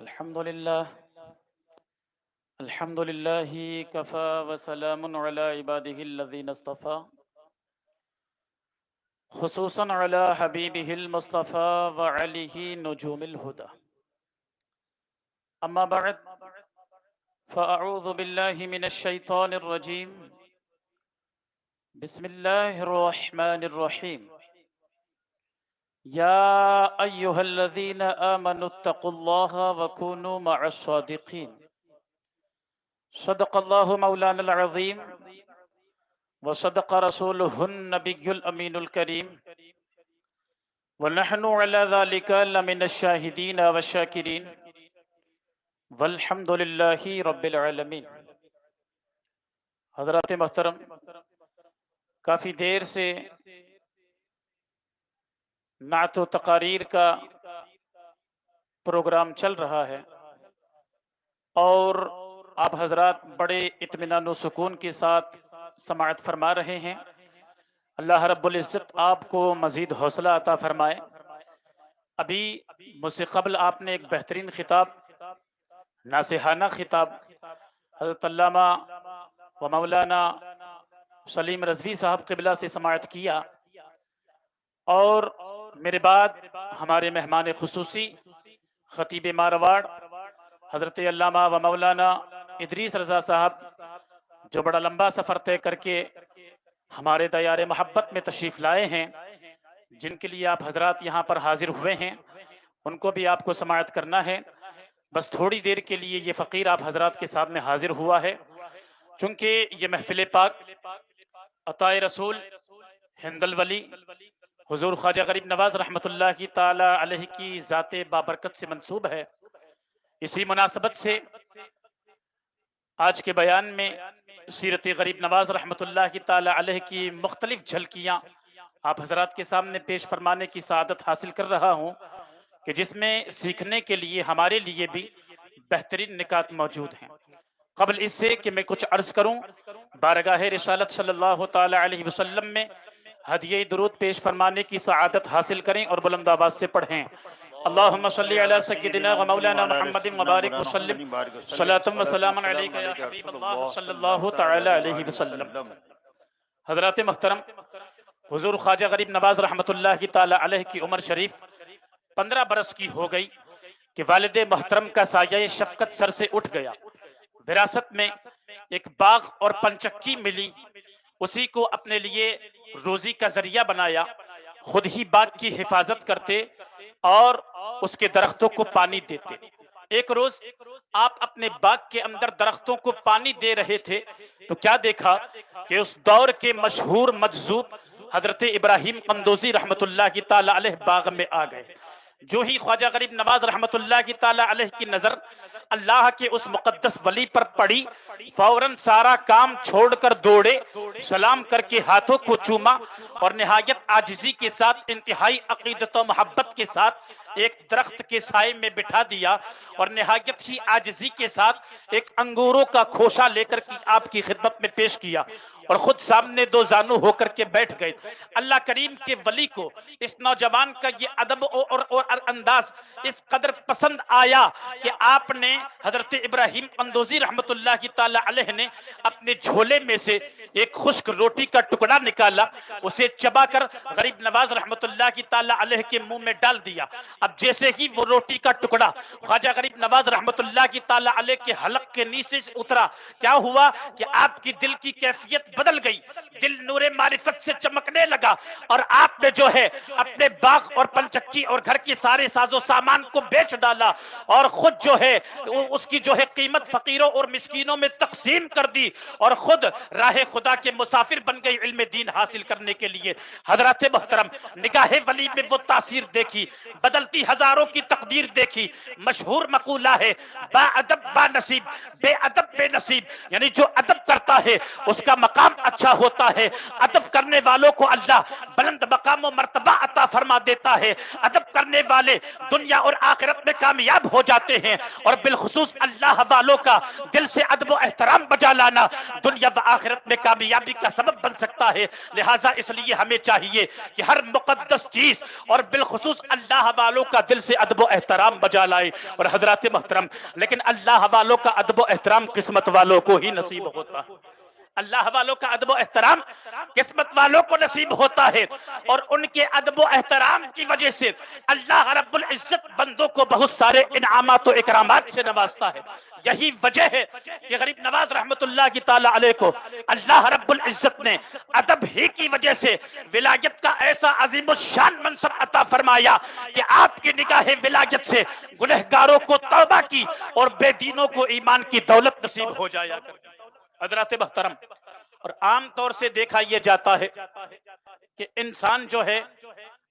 الحمد لله الحمد لله كفى وسلام على عباده الذين اصطفى خصوصا على حبيبه المصطفى وعليه نجوم الهدى. أما بعد، فأعوذ بالله من الشيطان الرجيم. بسم الله الرحمن الرحيم. يا أيها الذين آمنوا اتقوا الله وكونوا مع الصادقين. صدق الله مولانا العظيم وصدق رسوله النبي الأمين الكريم، ونحن على ذلك لمن الشاهدين والشاكرين، والحمد لله رب العالمین۔ حضرات محترم، کافی دیر سے نعت و تقاریر کا پروگرام چل رہا ہے اور آپ حضرات بڑے اطمینان و سکون کے ساتھ سماعت فرما رہے ہیں۔ اللہ رب العزت آپ کو مزید حوصلہ عطا فرمائے۔ ابھی مجھ سے قبل آپ نے ایک بہترین خطاب، ناصحانہ خطاب حضرت علامہ و مولانا سلیم رضوی صاحب قبلہ سے سماعت کیا، اور میرے بعد ہمارے مہمان خصوصی خطیب مارواڑ حضرت علامہ و مولانا ادریس رضا صاحب، جو بڑا لمبا سفر طے کر کے ہمارے دیار محبت میں تشریف لائے ہیں، جن کے لیے آپ حضرات یہاں پر حاضر ہوئے ہیں، ان کو بھی آپ کو سماعت کرنا ہے۔ بس تھوڑی دیر کے لیے یہ فقیر آپ حضرات کے سامنے حاضر ہوا ہے، چونکہ یہ محفل پاک عطائے رسول ہند الولی حضور خواجہ غریب نواز رحمۃ اللہ کی تعالی علیہ کی ذات بابرکت سے منسوب ہے۔ اسی مناسبت سے آج کے بیان میں سیرت غریب نواز رحمۃ اللہ کی تعالی علیہ کی مختلف جھلکیاں آپ حضرات کے سامنے پیش فرمانے کی سعادت حاصل کر رہا ہوں، کہ جس میں سیکھنے کے لیے ہمارے لیے بھی بہترین نکات موجود ہیں۔ قبل اس سے کہ میں کچھ عرض کروں، بارگاہ رسالت صلی اللہ تعالی علیہ وسلم میں ہدیہ درود پیش فرمانے کی سعادت حاصل کریں اور بلند آواز سے پڑھیں۔ اللہم صلی علی سیدنا و مولانا محمد مبارک وسلم صلاۃ و سلام علیک یا حبیب اللہ صلی اللہ تعالی علیہ وسلم۔ حضرات محترم، حضور خواجہ غریب نواز رحمۃ اللہ کی تعالی علیہ کی عمر شریف 15 برس کی ہو گئی کہ والد محترم کا سایہ شفقت سر سے اٹھ گیا۔ وراثت میں ایک باغ اور پنچکی ملی، اسی کو اپنے لیے روزی کا ذریعہ بنایا، خود ہی باغ کی حفاظت کرتے اور اس کے درختوں کو پانی دیتے۔ ایک روز آپ اپنے باغ کے اندر درختوں کو پانی دے رہے تھے تو کیا دیکھا کہ اس دور کے مشہور مجذوب حضرت ابراہیم قندوزی رحمت اللہ کی تعالی علیہ باغ میں آ گئے۔ جو ہی خواجہ غریب نواز رحمت اللہ کی تعالی علیہ کی نظر اللہ کے اس مقدس ولی پر پڑی، فوراً سارا کام چھوڑ کر دوڑے، سلام کر کے ہاتھوں کو چوما اور نہایت عاجزی کے ساتھ، انتہائی عقیدت و محبت کے ساتھ ایک درخت کے سائے میں بٹھا دیا، اور نہایت ہی عاجزی کے ساتھ ایک انگوروں کا کھوشا لے کر آپ کی خدمت میں پیش کیا، اور خود سامنے دو زانو ہو کر کے بیٹھ گئے۔ اللہ کریم کے ولی کو اس نوجوان کا یہ ادب اور انداز اس قدر پسند آیا کہ آپ نے حضرت ابراہیم قندوزی رحمت اللہ کی تعالی علیہ نے اپنے جھولے میں سے ایک خشک روٹی کا ٹکڑا نکالا، اسے چبا کر غریب نواز رحمت اللہ کی تعالی علیہ کے منہ میں ڈال دیا۔ اب جیسے ہی وہ روٹی کا ٹکڑا خواجہ غریب نواز رحمت اللہ کی تعالی علیہ کے حلق کے نیچے سے اترا، کیا ہوا کہ آپ کی دل کی کیفیت بدل گئی، دل نور معرفت سے چمکنے لگا، اور آپ نے جو ہے اپنے باغ اور پنچکی اور گھر کے سارے ساز و سامان کو بیچ ڈالا، اور خود جو ہے اس کی جو ہے قیمت فقیروں اور مسکینوں میں تقسیم کر دی، اور خود راہ خدا کے مسافر بن گئی علم دین حاصل کرنے کے لیے۔ حضرات محترم، نگاہ ولی میں وہ تاثیر دیکھی، بدلتی ہزاروں کی تقدیر دیکھی۔ مشہور مقولہ ہے، با ادب با نصیب بے ادب بے نصیب، یعنی جو ادب کرتا ہے اس کا مقام اچھا ہوتا ہے، ادب کرنے والوں کو اللہ بلند مقام و مرتبہ عطا فرما دیتا ہے، ادب کرنے والے دنیا اور آخرت میں کامیاب ہو جاتے ہیں، اور بالخصوص اللہ والوں کا دل سے ادب و احترام بجا لانا دنیا و آخرت میں کامیابی کا سبب بن سکتا ہے۔ لہٰذا اس لیے ہمیں چاہیے کہ ہر مقدس چیز اور بالخصوص اللہ والوں کا دل سے ادب و احترام بجا لائے۔ اور حضرات محترم، لیکن اللہ والوں کا ادب و احترام قسمت والوں کو ہی نصیب ہوتا ہے، اللہ والوں کا ادب و احترام قسمت والوں کو نصیب ہوتا ہے، اور ان کے ادب و احترام کی وجہ سے اللہ رب العزت بندوں کو بہت سارے انعامات و اکرامات سے نوازتا ہے۔ یہی وجہ ہے کہ غریب نواز رحمت اللہ کی تعالی علیہ کو اللہ رب العزت نے ادب ہی کی وجہ سے ولایت کا ایسا عظیم الشان منصب عطا فرمایا کہ آپ کی نگاہ ولایت سے گنہگاروں کو توبہ کی اور بے دینوں کو ایمان کی دولت نصیب ہو جایا کرتی۔ حضرات محترم، اور عام طور سے دیکھا یہ جاتا ہے کہ انسان جو ہے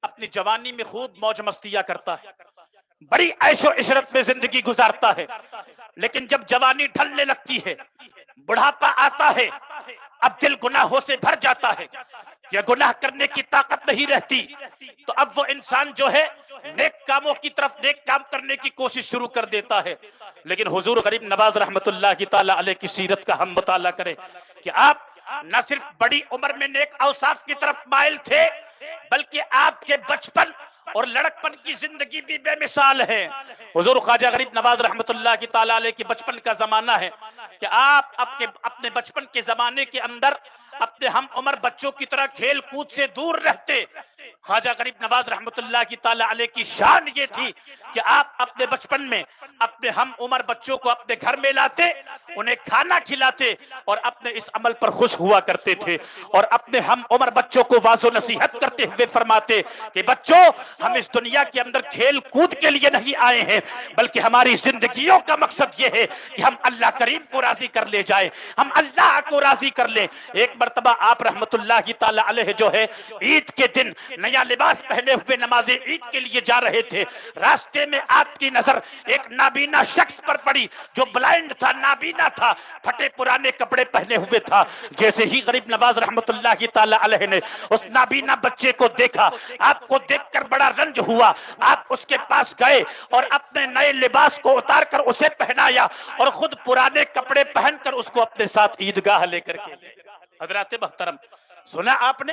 اپنی جوانی میں خوب موج مستیاں کرتا ہے، بڑی عیش و عشرت میں زندگی گزارتا ہے، لیکن جب جوانی ڈھلنے لگتی ہے، بڑھاپا آتا ہے، اب دل گناہوں سے بھر جاتا ہے، یا گناہ کرنے کی طاقت نہیں رہتی، تو اب وہ انسان جو ہے نیک کاموں کی طرف نیک کام کرنے کی کوشش شروع کر دیتا ہے۔ لیکن حضور غریب نواز رحمت اللہ کی تعالی علیہ کی سیرت کا ہم مطالعہ کریں کہ آپ نہ صرف بڑی عمر میں نیک اوصاف کی طرف مائل تھے، بلکہ آپ کے بچپن اور لڑکپن کی زندگی بھی بے مثال ہے۔ حضور خواجہ غریب نواز رحمت اللہ کی تعالی علیہ کی بچپن کا زمانہ ہے کہ آپ اپنے بچپن کے زمانے کے اندر اپنے ہم عمر بچوں کی طرح کھیل کود سے دور رہتے۔ خواجہ غریب نواز رحمت اللہ کی تعالی علیہ کی شان یہ تھی کہ آپ اپنے بچپن میں اپنے ہم عمر بچوں کو اپنے گھر میں لاتے، انہیں کھانا کھلاتے، اور اپنے اس عمل پر خوش ہوا کرتے تھے، اور اپنے ہم عمر بچوں کو واضح و نصیحت کرتے ہوئے فرماتے کہ بچوں، ہم اس دنیا کے اندر کھیل کود کے لیے نہیں آئے ہیں، بلکہ ہماری زندگیوں کا مقصد یہ ہے کہ ہم اللہ کریم کو راضی کر لے جائیں، ہم اللہ کو راضی کر لیں۔ ایک مرتبہ آپ رحمت اللہ کی تعالی علیہ جو ہے عید کے دن نیا لباس پہنے ہوئے نماز عید کے لیے جا رہے تھے، راستے میں آپ کی نظر ایک نابینا شخص پر پڑی جو بلائنڈ تھا، نابینا تھا، پھٹے پرانے کپڑے پہنے ہوئے تھا۔ جیسے ہی غریب نواز رحمت اللہ کی تعالی علیہ نے اس نابینا بچے کو دیکھا، آپ کو دیکھ کر بڑا رنج ہوا، آپ اس کے پاس گئے اور اپنے نئے لباس کو اتار کر اسے پہنایا، اور خود پرانے کپڑے پہن کر اس کو اپنے ساتھ عیدگاہ لے کر کے گئے۔ حضرات محترم، سنا آپ نے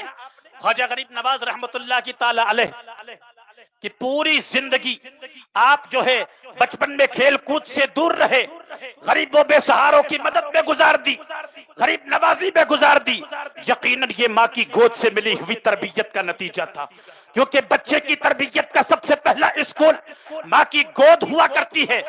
خواجہ غریب نواز رحمت اللہ کی تعالی علیہ کہ پوری زندگی آپ جو ہے بچپن میں کھیل کود سے دور رہے، غریبوں بے سہاروں کی مدد میں گزار دی، غریب نوازی میں گزار دی۔ یقیناً یہ ماں کی گود سے ملی ہوئی تربیت کا نتیجہ تھا، کیونکہ بچے کی تربیت کا سب سے پہلا اسکول ماں کی گود ہوا کرتی ہے۔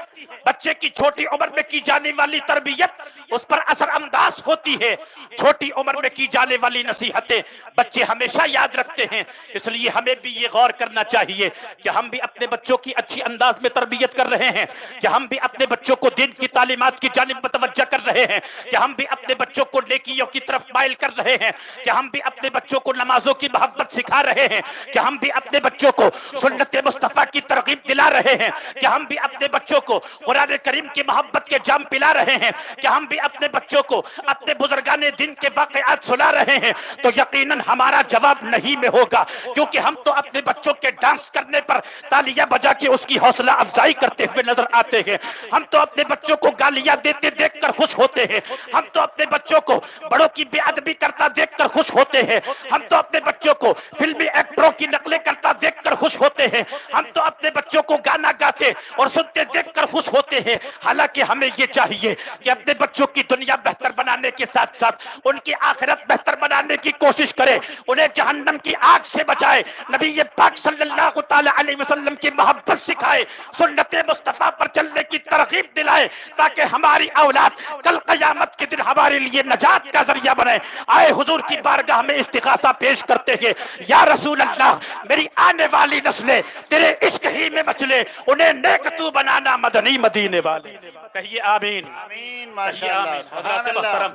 بچے کی چھوٹی عمر میں کی جانے والی تربیت اس پر اثر انداز ہوتی ہے، چھوٹی عمر میں کی جانے والی نصیحتیں بچے ہمیشہ یاد رکھتے ہیں۔ اس لیے ہمیں بھی یہ غور کرنا چاہیے کہ ہم بھی اپنے بچوں کی اچھی انداز میں تربیت کر رہے ہیں، کہ ہم بھی اپنے بچوں کو دین کی تعلیمات کی جانب متوجہ کر رہے ہیں، کہ ہم بھی اپنے بچوں کو نیکیوں کی طرف مائل کر رہے ہیں، کہ ہم بھی اپنے بچوں کو نمازوں کی محبت سکھا رہے ہیں، کہ ہم بھی اپنے بچوں کو سنت مصطفیٰ کی ترغیب دلا رہے ہیں، کہ ہم بھی اپنے بچوں کو قرآن کریم کی محبت کے جام پلا رہے ہیں، کہ ہم بھی اپنے بچوں کو اپنے بزرگان دین کے واقعات سنا رہے ہیں، تو یقیناً ہمارا جواب نہیں میں ہوگا، کیونکہ ہم تو اپنے بچوں کے ڈانس کرنے پر تالیاں بجا کے اس کی حوصلہ افزائی کرتے ہوئے نظر آتے ہیں، ہم تو اپنے بچوں کو گالیاں دیتے دیکھ کر خوش ہوتے ہیں، ہم تو اپنے بچوں کو بڑوں کی بے ادبی کرتا دیکھ کر خوش ہوتے ہیں، ہم تو اپنے بچوں کو فلمی ایکٹروں کی نقلیں کرتا دیکھ کر خوش ہوتے ہیں، ہم تو اپنے بچوں کو گانا گاتے اور سنتے دیکھ کر خوش ہوتے ہیں۔ حالانکہ ہمیں یہ چاہیے کہ اپنے بچوں کی دنیا بہتر بنانے کے ساتھ ساتھ ان کی آخرت بہتر بنانے کی کوشش کرے، انہیں جہنم کی آگ سے بچائے، نبی پاک صلی اللہ تعالی علیہ وسلم کی محبت سکھائے، سنت مصطفیٰ پر چلنے کی ترغیب دلائے، تاکہ ہماری اولاد کل قیامت کے دن ہمارے لیے نجات کا ذریعہ بنے۔ آئے حضور کی بارگاہ میں استغاثہ پیش کرتے ہیں، یا رسول اللہ، میری آنے والی نسلیں تیرے عشق ہی میں مچلے، انہیں نیک تو بنانا مدنی مدینے والے۔ کہیے آمین آمین ماشاءاللہ حضرات سبحان اللہ۔ محترم،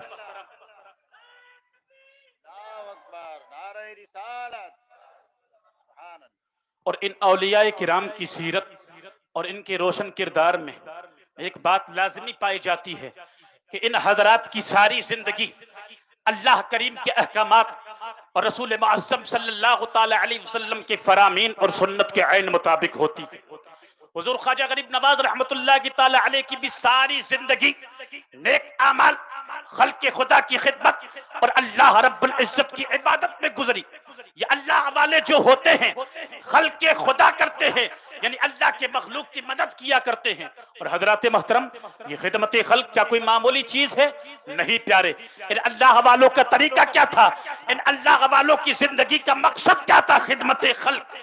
اللہ اکبر، نعرہ رسالت، سبحان اللہ۔ اور ان اولیاء کرام کی سیرت اور ان کے روشن کردار میں ایک بات لازمی پائی جاتی ہے کہ ان حضرات کی ساری زندگی اللہ کریم کے احکامات اور رسول معظم صلی اللہ تعالی علیہ وسلم کے فرامین اور سنت کے عین مطابق ہوتی ہے۔ حضور خواجہ غریب نواز رحمت اللہ کی تعالی علیہ کی بھی ساری زندگی نیک اعمال، خلق خدا کی خدمت اور اللہ رب العزت کی عبادت میں گزری۔ یہ اللہ والے جو ہوتے ہیں خلق خدا کرتے ہیں، یعنی اللہ کے مخلوق کی مدد کیا کرتے ہیں۔ اور حضرات محترم، یہ خدمت خلق کیا کوئی معمولی چیز ہے؟ نہیں پیارے۔ ان اللہ والوں کا طریقہ کیا تھا؟ ان اللہ والوں کی زندگی کا مقصد کیا تھا؟ خدمت خلق۔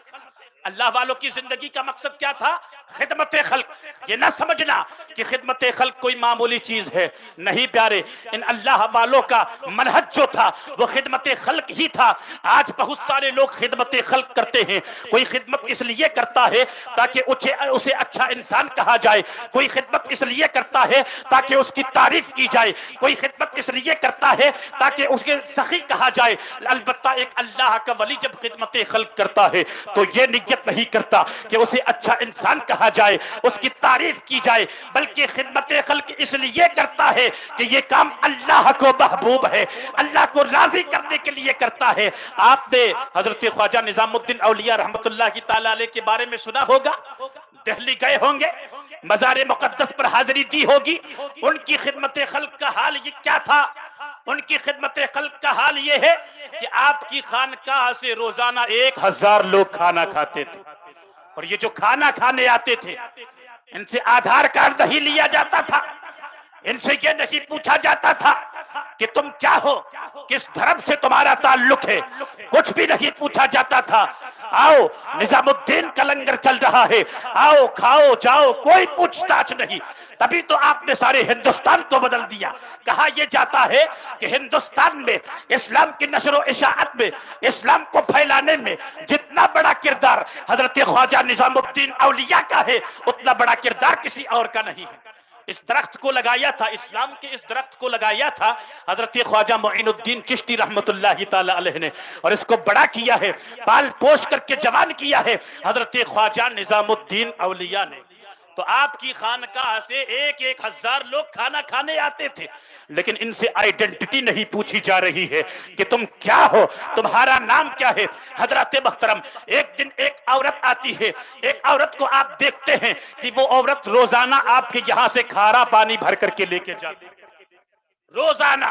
اللہ والوں کی زندگی کا مقصد کیا تھا؟ خدمت خلق۔ یہ نہ سمجھنا کہ خدمت خلق کوئی معمولی چیز ہے، نہیں پیارے۔ ان اللہ والوں کا منہج جو تھا وہ خدمت خلق ہی تھا۔ آج بہت سارے لوگ خدمت خلق کرتے ہیں۔ کوئی خدمت اس لیے کرتا ہے تاکہ اسے اچھا انسان کہا جائے، کوئی خدمت اس لیے کرتا ہے تاکہ اس کی تعریف کی جائے، کوئی خدمت اس لیے کرتا ہے تاکہ اس کے سخی کہا جائے۔ البتہ ایک اللہ کا ولی جب خدمت خلق کرتا ہے تو یہ نیت نہیں کرتا کہ اسے اچھا انسان کہا جائے، اس کی تعریف کی جائے، بلکہ خدمت خلق اس لیے کرتا ہے کہ یہ کام اللہ کو محبوب ہے، اللہ کو راضی کرنے کے لیے کرتا ہے۔ آپ نے حضرت خواجہ نظام الدین اولیاء رحمت اللہ کی تعالی علیہ کے بارے میں سنا ہوگا، دہلی گئے ہوں گے، مزار مقدس پر حاضری دی ہوگی۔ ان کی خدمت خلق کا حال یہ کیا تھا؟ ان کی خدمت خلق کا حال یہ ہے کہ آپ کی خانقاہ سے روزانہ 1000 لوگ کھانا کھاتے تھے، اور یہ جو کھانا کھانے آتے تھے ان سے آدھار کارڈ نہیں لیا جاتا تھا، ان سے یہ نہیں پوچھا جاتا تھا کہ تم کیا ہو، کس دھرم سے تمہارا تعلق ہے، کچھ بھی نہیں پوچھا جاتا تھا۔ آؤ نظام الدین کا لنگر چل رہا ہے، آؤ کھاؤ جاؤ، کوئی پوچھ تاچھ نہیں۔ تبھی تو آپ نے سارے ہندوستان کو بدل دیا۔ کہا یہ جاتا ہے کہ ہندوستان میں اسلام کی نشر و اشاعت میں، اسلام کو پھیلانے میں جتنا بڑا کردار حضرت خواجہ نظام الدین اولیاء کا ہے، اتنا بڑا کردار کسی اور کا نہیں ہے۔ اس درخت کو لگایا تھا، اسلام کے اس درخت کو لگایا تھا حضرت خواجہ معین الدین چشتی رحمت اللہ تعالی علیہ نے، اور اس کو بڑا کیا ہے، پال پوش کر کے جوان کیا ہے حضرت خواجہ نظام الدین اولیاء نے۔ تو آپ کی خانقاہ سے 1000 لوگ کھانا کھانے آتے تھے، لیکن ان سے آئیڈینٹی نہیں پوچھی جا رہی ہے کہ تم کیا ہو، تمہارا نام کیا ہے۔ حضرات محترم، ایک دن ایک عورت آتی ہے، ایک عورت کو آپ دیکھتے ہیں کہ وہ عورت روزانہ آپ کے یہاں سے کھارا پانی بھر کر کے لے کے جاتی ہے، روزانہ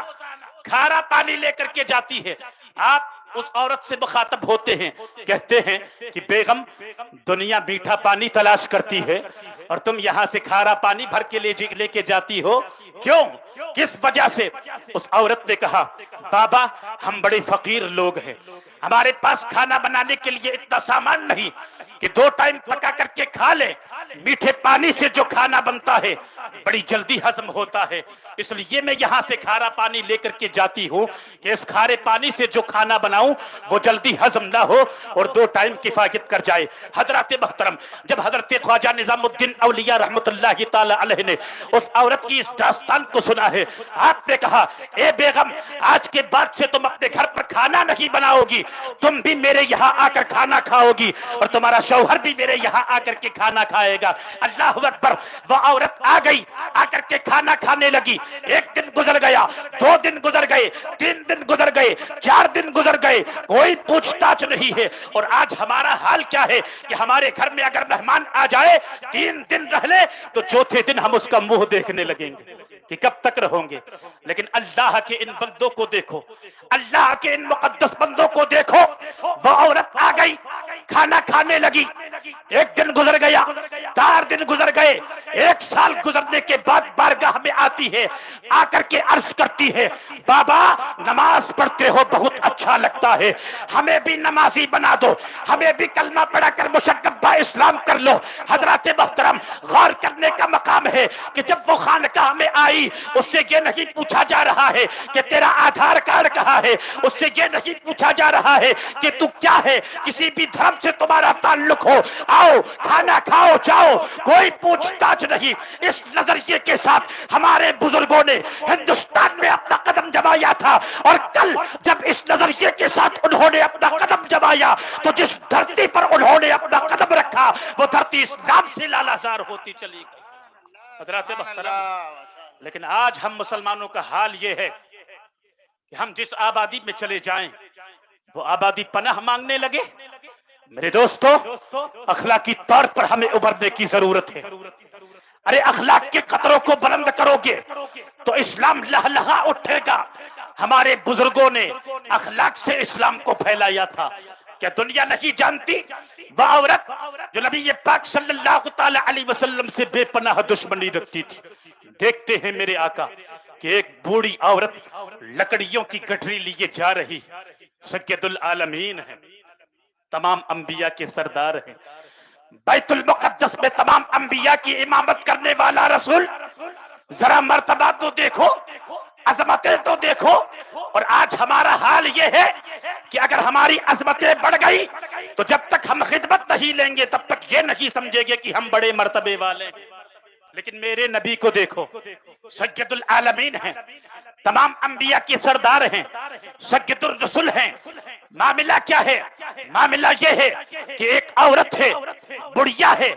کھارا پانی لے کر کے جاتی ہے۔ آپ اس عورت سے مخاطب ہوتے ہیں، کہتے ہیں کہ بیگم، دنیا میٹھا پانی تلاش کرتی ہے اور تم یہاں سے کھارا پانی بھر کے لے کے جاتی ہو، کیوں، کس وجہ سے؟ اس عورت نے کہا، بابا ہم بڑے فقیر لوگ ہیں، ہمارے پاس کھانا بنانے کے لیے اتنا سامان نہیں کہ 2 ٹائم پکا کر کے کھا لیں۔ میٹھے پانی سے جو کھانا بنتا ہے بڑی جلدی ہضم ہوتا ہے، اس لیے میں یہاں سے کھارا پانی لے کر کے جاتی ہوں کہ اس کھارے پانی سے جو کھانا بناؤں وہ جلدی ہضم نہ ہو اور 2 ٹائم کفایت کر جائے۔ حضرات محترم، جب حضرت خواجہ نظام الدین اولیاء رحمت اللہ تعالی علیہ نے اس عورت کی اس داستان کو سنا ہے، آپ نے کہا، اے بیگم، آج کے بعد سے تم اپنے گھر پر کھانا نہیں بناؤ گی، تم بھی میرے یہاں آ کر کھانا کھاؤ گی اور تمہارا شوہر بھی میرے یہاں آ کر کے کھانا کھائے گا۔ اللہ اکبر۔ وہ عورت آ گئی، آ کر کے کھانا کھانے لگی۔ 1 دن گزر گیا، 2 دن گزر گئے، 3 دن گزر گئے، 4 دن گزر گئے، کوئی پوچھ تاچھ نہیں ہے۔ اور آج ہمارا حال کیا ہے کہ ہمارے گھر میں اگر مہمان آ جائے، 3 دن رہ لے تو چوتھے دن ہم اس کا منہ دیکھنے لگیں گے کہ کب تک رہوں گے۔ لیکن اللہ کے ان بندوں کو دیکھو، اللہ کے ان مقدس بندوں کو دیکھو۔ وہ عورت آ گئی، کھانا کھانے لگی، 1 دن گزر گیا، 4 دن گزر گئے، 1 سال گزرنے کے بعد بارگاہ میں آتی ہے، آ کر کے عرض کرتی ہے، بابا نماز پڑھتے ہو بہت اچھا لگتا ہے، ہمیں بھی نمازی بنا دو، ہمیں بھی کلمہ پڑھا کر مشکبہ اسلام کر لو۔ حضرات محترم، غور کرنے کا مقام ہے کہ جب وہ خانقاہ میں آئی، اس سے یہ نہیں پوچھا جا رہا ہے کہ تیرا آدھار کارڈ کہاں ہے، اس سے یہ نہیں پوچھا جا رہا ہے کہ تو کیا ہے، کسی بھی دھرم سے تمہارا تعلق ہو، آؤ کھانا کھاؤ جاؤ، کوئی پوچھ تاچھ نہیں۔ اس نظریے کے ساتھ ہمارے بزرگوں نے ہندوستان میں اپنا قدم جمایا تھا، اور کل جب اس نظریے کے ساتھ انہوں نے اپنا قدم جمایا تو جس دھرتی پر انہوں نے اپنا قدم رکھا وہ دھرتی اسلام سے لالازار ہوتی چلی گئی۔ حضرات محترم، لیکن آج ہم مسلمانوں کا حال یہ ہے کہ ہم جس آبادی میں چلے جائیں وہ آبادی پناہ مانگنے لگے۔ میرے دوستو، اخلاقی طور پر ہمیں ابھرنے کی ضرورت ہے۔ ارے اخلاق کے قطروں کو بلند کرو گے تو اسلام لہلہا اٹھے گا۔ ہمارے بزرگوں نے اخلاق سے اسلام کو پھیلایا تھا۔ کیا دنیا نہیں جانتی وہ عورت جو نبی پاک صلی اللہ تعالی علیہ وسلم سے بے پناہ دشمنی رکھتی تھی؟ دیکھتے ہیں میرے آقا کہ ایک بوڑھی عورت لکڑیوں کی گٹھری لیے جا رہی، سید العالمین ہے، تمام انبیاء کے سردار ہیں، بیت المقدس میں تمام انبیاء کی امامت کرنے والا رسول، ذرا مرتبہ تو دیکھو، عظمتیں تو دیکھو۔ اور آج ہمارا حال یہ ہے کہ اگر ہماری عظمتیں بڑھ گئی تو جب تک ہم خدمت نہیں لیں گے تب تک یہ نہیں سمجھیں گے کہ ہم بڑے مرتبے والے ہیں۔ لیکن میرے نبی کو دیکھو، سید العالمین ہیں، تمام انبیاء کے سردار ہیں، سید الرسل ہیں۔ معاملہ کیا ہے؟ معاملہ یہ ہے کہ ایک عورت ہے، بڑھیا ہے،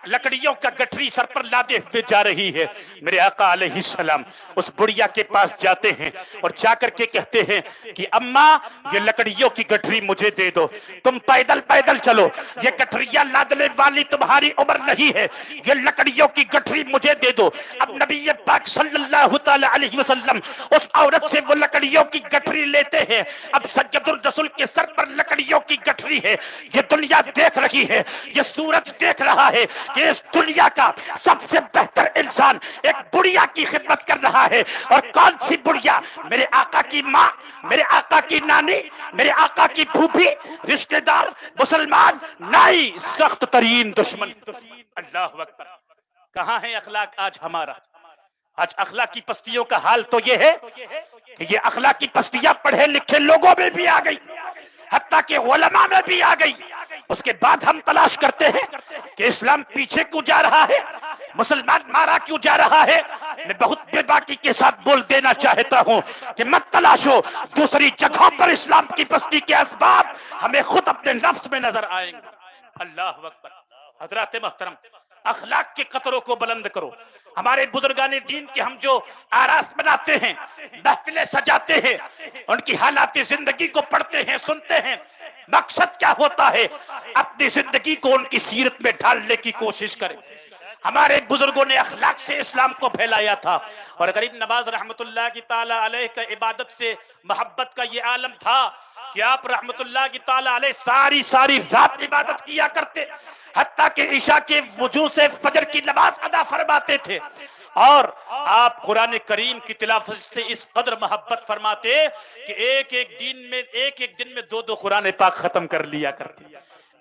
لکڑیوں کا گٹھری سر پر لادے ہوئے جا رہی ہے۔ میرے آقا علیہ السلام اس بڑھیا کے پاس جاتے ہیں اور جا کر کے کہتے ہیں کہ اماں یہ لکڑیوں کی گٹھری مجھے دے دو، تم پیدل چلو، یہ گٹھریاں لادنے والی تمہاری عمر نہیں ہے، یہ لکڑیوں کی گٹھری مجھے دے دو۔ اب نبی پاک صلی اللہ تعالی علیہ وسلم اس عورت سے وہ لکڑیوں کی گٹھری لیتے ہیں۔ اب سید الرسول کے سر پر لکڑیوں کی گٹھری ہے، یہ دنیا دیکھ رہی ہے، یہ سورج دیکھ رہا ہے کہ اس دنیا کا سب سے بہتر انسان ایک بڑھیا کی خدمت کر رہا ہے۔ اور کون سی بڑھیا؟ میرے آقا کی ماں، میرے آقا کی نانی، میرے آقا کی پھوپھی، رشتہ دار، مسلمان نائی، سخت ترین دشمن۔ اللہ اکبر! کہاں ہے اخلاق آج ہمارا؟ آج اخلاقی پستیوں کا حال تو یہ ہے کہ یہ اخلاقی پستیاں پڑھے لکھے لوگوں میں بھی آ گئی، حتیٰ کہ علماء میں بھی آ گئی۔ اس کے بعد ہم تلاش کرتے ہیں کہ اسلام پیچھے کیوں جا رہا ہے، مسلمان مارا کیوں جا رہا ہے۔ میں بہت بے باکی کے ساتھ بول دینا چاہتا ہوں کہ مت تلاشو، دوسری جگہوں پر اسلام کی پستی کے اسباب ہمیں خود اپنے نفس میں نظر آئیں گے۔ اللہ اکبر! حضرات محترم، اخلاق کے قطروں کو بلند کرو۔ ہمارے بزرگان دین کے ہم جو آراس بناتے ہیں، محفلیں سجاتے ہیں، ان کی حالات زندگی کو پڑھتے ہیں، سنتے ہیں، مقصد کیا ہوتا ہے؟ اپنی زندگی کو ان کی سیرت میں ڈھالنے کی کوشش کریں۔ ہمارے بزرگوں نے اخلاق سے اسلام کو پھیلایا تھا، اور غریب نواز رحمت اللہ کی تعالی علیہ کا عبادت سے محبت کا یہ عالم تھا کہ آپ رحمت اللہ کی تعالی علیہ ساری رات عبادت کیا کرتے، حتیٰ کہ عشاء کے وضو سے فجر کی نماز ادا فرماتے تھے، اور آپ قرآن کریم کی تلاوت سے اس قدر محبت فرماتے کہ ایک ایک دن میں 2 قرآن پاک ختم کر لیا کرتے،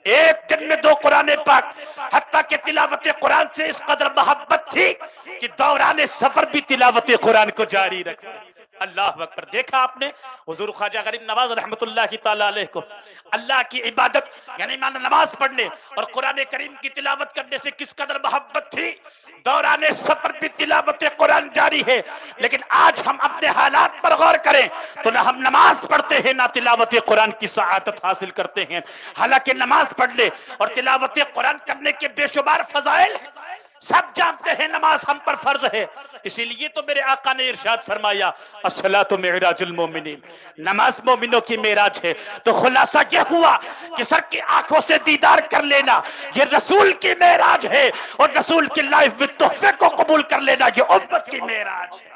ایک دن میں 2 قرآن پاک، حتیٰ کہ تلاوت قرآن سے اس قدر محبت تھی کہ دوران سفر بھی تلاوت قرآن کو جاری رکھتے۔ اللہ اکبر! دیکھا آپ نے حضور خواجہ غریب نواز رحمت اللہ کی تعالی علیہ کو اللہ کی عبادت یعنی نماز پڑھنے اور قرآن کریم کی تلاوت کرنے سے کس قدر محبت تھی۔ دوران سفر بھی تلاوت قرآن جاری ہے، لیکن آج ہم اپنے حالات پر غور کریں تو نہ ہم نماز پڑھتے ہیں نہ تلاوت قرآن کی سعادت حاصل کرتے ہیں، حالانکہ نماز پڑھنے اور تلاوت قرآن کرنے کے بے شمار فضائل ہیں، سب جانتے ہیں نماز ہم پر فرض ہے۔ اسی لیے تو میرے آقا نے ارشاد فرمایا الصلاۃ معراج المومنین، نماز مومنوں کی معراج ہے۔ تو خلاصہ یہ ہوا کہ سر کی آنکھوں سے دیدار کر لینا یہ رسول کی معراج ہے، اور رسول کے لائے ہوئے تحفے کو قبول کر لینا یہ امت کی معراج ہے۔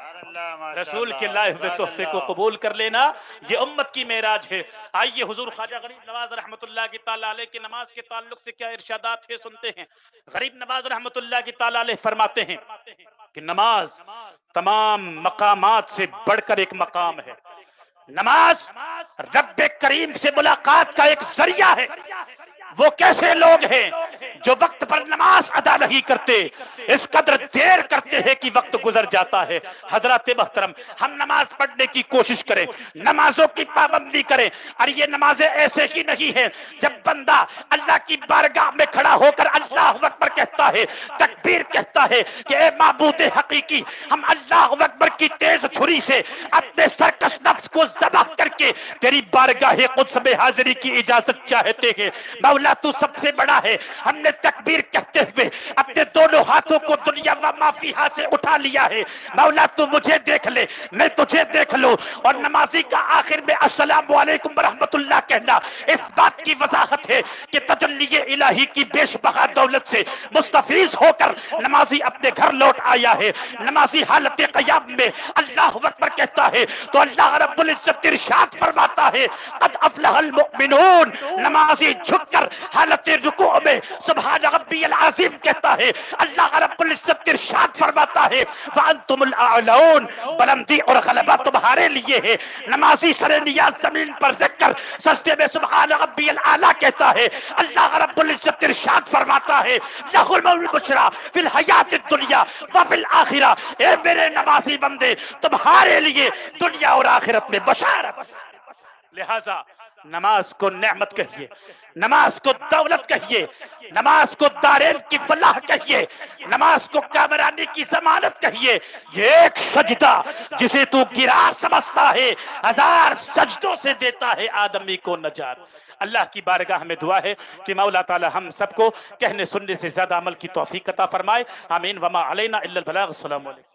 رسول کے لائے ہوئے تحفے کو قبول کر لینا یہ امت کی معراج ہے۔ آئیے حضور خواجہ غریب نواز رحمت اللہ کی تعالی علیہ کے نماز کے تعلق سے کیا ارشادات ہے سنتے ہیں۔ غریب نواز رحمت اللہ کی تعالی علیہ فرماتے ہیں کہ نماز تمام مقامات سے بڑھ کر ایک مقام ہے، نماز رب کریم سے ملاقات کا ایک ذریعہ ہے۔ وہ کیسے لوگ ہیں جو وقت پر نماز ادا نہیں کرتے، اس قدر دیر کرتے ہیں کہ وقت گزر جاتا ہے۔ حضرات محترم، ہم نماز پڑھنے کی کوشش کریں، نمازوں کی پابندی کریں، اور یہ نمازیں ایسے ہی نہیں ہیں جب بندہ اللہ کی بارگاہ میں کھڑا ہو کر اللہ اکبر کہتا ہے، تکبیر کہتا ہے کہ اے معبود حقیقی، ہم اللہ اکبر کی تیز چھری سے اپنے سرکش نفس کو ذبح کر کے تیری بارگاہ قدس میں حاضری کی اجازت چاہتے ہیں۔ مولا تو سب سے بڑا ہے، ہم نے نے تکبیر کہتے ہوئے اپنے دونوں ہاتھوں کو دنیا و ما فیہا سے اٹھا لیا ہے. مولا تو مجھے دیکھ لے، میں تجھے دیکھ لوں. اور نمازی کا آخر میں السلام علیکم ورحمت اللہ کہنا اس بات کی وضاحت ہے کہ تجلی الہی کی بیش بہا دولت سے مستفیض ہو کر نمازی اپنے گھر لوٹ آیا ہے. نمازی حالت قیام میں اللہ اکبر کہتا ہے تو اللہ رب العزت ارشاد فرماتا ہے قد افلح المؤمنون. نمازی جھک کر حالت رکوع میں سبحان ربی العظیم کہتا ہے. اللہ رب العزت ارشاد فرماتا ہے وانتم الاعلون، بلندی اور غلبہ تمہارے لیے ہے. نمازی سر نیاز زمین پر رکھ کر سجدے میں سبحان ربی الاعلی کہتا ہے. اللہ رب العزت ارشاد فرماتا ہے لہ البشریٰ فی الحیات الدنیا وفی الآخرہ. اے میرے نمازی بندے تمہارے لیے دنیا اور آخرت میں بشارت. لہذا نماز کو نعمت کہیے، نماز کو دولت کہیے، نماز کو دارین کی فلاح کہیے، نماز کو کامرانی کی ضمانت کہیے. یہ ایک سجدہ جسے تو گرا سمجھتا ہے 1000 سجدوں سے دیتا ہے آدمی کو نجات. اللہ کی بارگاہ میں دعا ہے کہ مولا تعالی ہم سب کو کہنے سننے سے زیادہ عمل کی توفیق عطا فرمائے. آمین. وما علینا الا البلاغ. السلام علیکم.